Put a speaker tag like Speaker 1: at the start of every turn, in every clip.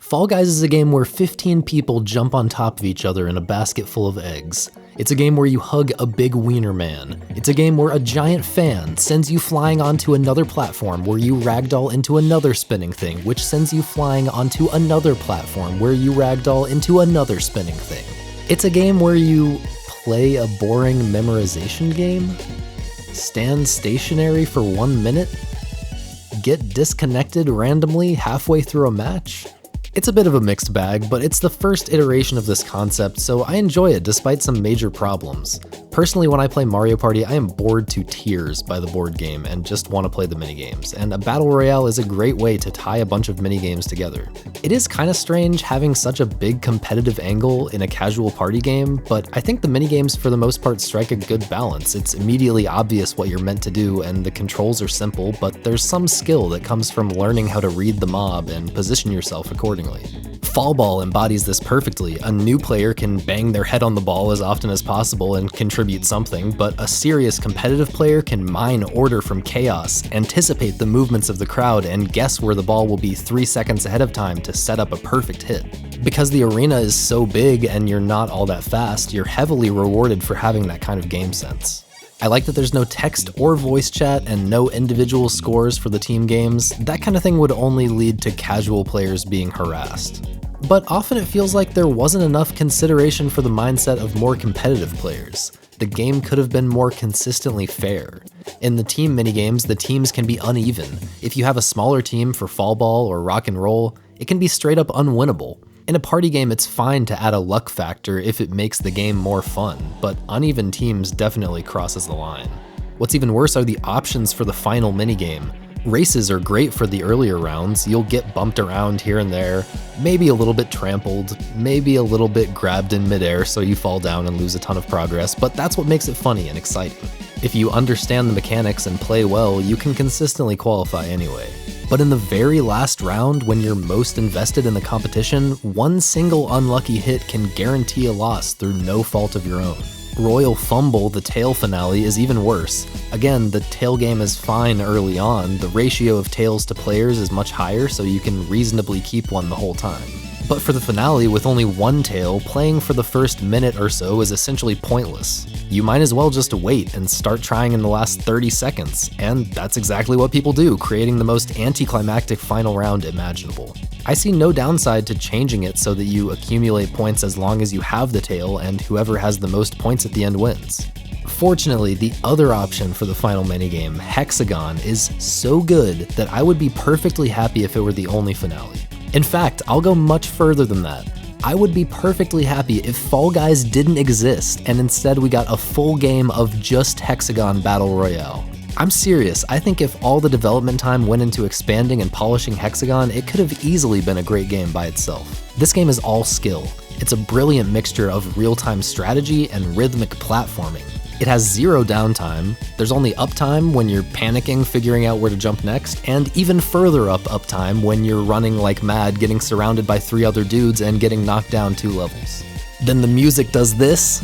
Speaker 1: Fall Guys is a game where 15 people jump on top of each other in a basket full of eggs. It's a game where you hug a big wiener man. It's a game where a giant fan sends you flying onto another platform where you ragdoll into another spinning thing, which sends you flying onto another platform where you ragdoll into another spinning thing. It's a game where you play a boring memorization game, stand stationary for 1 minute, get disconnected randomly halfway through a match. It's a bit of a mixed bag, but it's the first iteration of this concept, so I enjoy it despite some major problems. Personally, when I play Mario Party, I am bored to tears by the board game and just want to play the minigames, and a battle royale is a great way to tie a bunch of minigames together. It is kinda strange having such a big competitive angle in a casual party game, but I think the minigames for the most part strike a good balance. It's immediately obvious what you're meant to do, and the controls are simple, but there's some skill that comes from learning how to read the mob and position yourself accordingly. Fall Ball embodies this perfectly. A new player can bang their head on the ball as often as possible and contribute something, but a serious competitive player can mine order from chaos, anticipate the movements of the crowd, and guess where the ball will be 3 seconds ahead of time to set up a perfect hit. Because the arena is so big and you're not all that fast, you're heavily rewarded for having that kind of game sense. I like that there's no text or voice chat and no individual scores for the team games. That kind of thing would only lead to casual players being harassed. But often it feels like there wasn't enough consideration for the mindset of more competitive players. The game could have been more consistently fair. In the team minigames, the teams can be uneven. If you have a smaller team for Fall Ball or Rock and Roll, it can be straight up unwinnable. In a party game, it's fine to add a luck factor if it makes the game more fun, but uneven teams definitely crosses the line. What's even worse are the options for the final minigame. Races are great for the earlier rounds. You'll get bumped around here and there, maybe a little bit trampled, maybe a little bit grabbed in midair so you fall down and lose a ton of progress, but that's what makes it funny and exciting. If you understand the mechanics and play well, you can consistently qualify anyway. But in the very last round, when you're most invested in the competition, one single unlucky hit can guarantee a loss through no fault of your own. Royal Fumble, the tail finale, is even worse. Again, the tail game is fine early on, the ratio of tails to players is much higher, so you can reasonably keep one the whole time. But for the finale, with only one tail, playing for the first minute or so is essentially pointless. You might as well just wait and start trying in the last 30 seconds, and that's exactly what people do, creating the most anticlimactic final round imaginable. I see no downside to changing it so that you accumulate points as long as you have the tail, and whoever has the most points at the end wins. Fortunately, the other option for the final minigame, Hex-A-Gone, is so good that I would be perfectly happy if it were the only finale. In fact, I'll go much further than that. I would be perfectly happy if Fall Guys didn't exist and instead we got a full game of just Hex-A-Gone Battle Royale. I'm serious, I think if all the development time went into expanding and polishing Hex-A-Gone, it could have easily been a great game by itself. This game is all skill. It's a brilliant mixture of real-time strategy and rhythmic platforming. It has zero downtime, there's only uptime when you're panicking figuring out where to jump next, and even further uptime when you're running like mad getting surrounded by 3 other dudes and getting knocked down 2 levels. Then the music does this.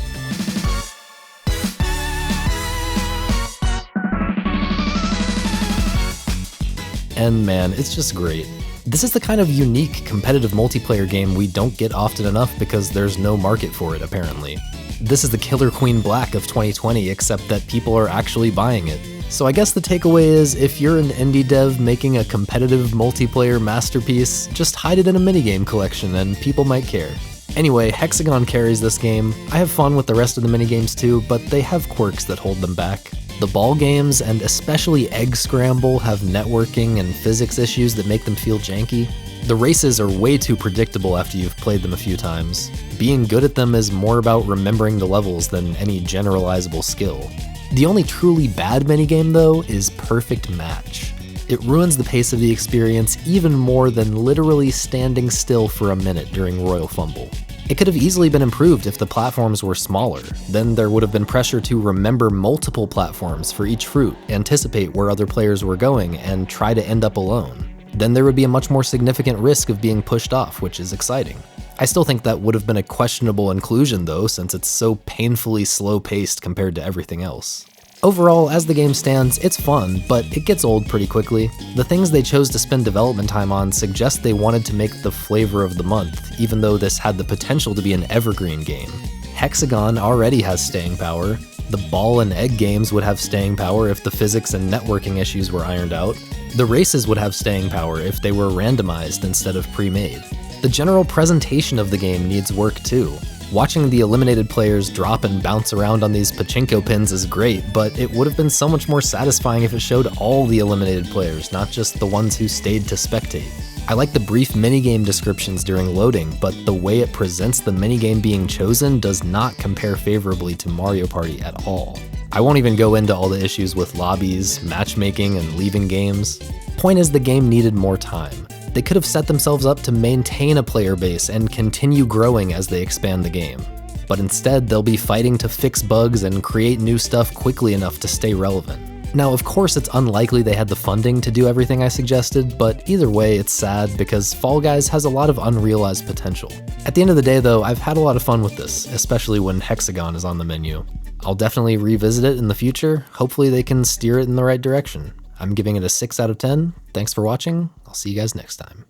Speaker 1: And man, it's just great. This is the kind of unique competitive multiplayer game we don't get often enough because there's no market for it apparently. This is the Killer Queen Black of 2020, except that people are actually buying it. So I guess the takeaway is, if you're an indie dev making a competitive multiplayer masterpiece, just hide it in a minigame collection and people might care. Anyway, Hex-A-Gone carries this game. I have fun with the rest of the minigames too, but they have quirks that hold them back. The ball games, and especially Egg Scramble, have networking and physics issues that make them feel janky. The races are way too predictable after you've played them a few times. Being good at them is more about remembering the levels than any generalizable skill. The only truly bad minigame though is Perfect Match. It ruins the pace of the experience even more than literally standing still for a minute during Royal Fumble. It could have easily been improved if the platforms were smaller. Then there would have been pressure to remember multiple platforms for each fruit, anticipate where other players were going, and try to end up alone. Then there would be a much more significant risk of being pushed off, which is exciting. I still think that would have been a questionable inclusion though, since it's so painfully slow-paced compared to everything else. Overall, as the game stands, it's fun, but it gets old pretty quickly. The things they chose to spend development time on suggest they wanted to make the flavor of the month, even though this had the potential to be an evergreen game. Hex-A-Gone already has staying power. The ball and egg games would have staying power if the physics and networking issues were ironed out. The races would have staying power if they were randomized instead of pre-made. The general presentation of the game needs work too. Watching the eliminated players drop and bounce around on these pachinko pins is great, but it would have been so much more satisfying if it showed all the eliminated players, not just the ones who stayed to spectate. I like the brief minigame descriptions during loading, but the way it presents the minigame being chosen does not compare favorably to Mario Party at all. I won't even go into all the issues with lobbies, matchmaking, and leaving games. Point is, the game needed more time. They could have set themselves up to maintain a player base and continue growing as they expand the game. But instead, they'll be fighting to fix bugs and create new stuff quickly enough to stay relevant. Now, of course, it's unlikely they had the funding to do everything I suggested, but either way, it's sad because Fall Guys has a lot of unrealized potential. At the end of the day, though, I've had a lot of fun with this, especially when Hex-A-Gone is on the menu. I'll definitely revisit it in the future. Hopefully they can steer it in the right direction. I'm giving it a 6 out of 10. Thanks for watching. I'll see you guys next time.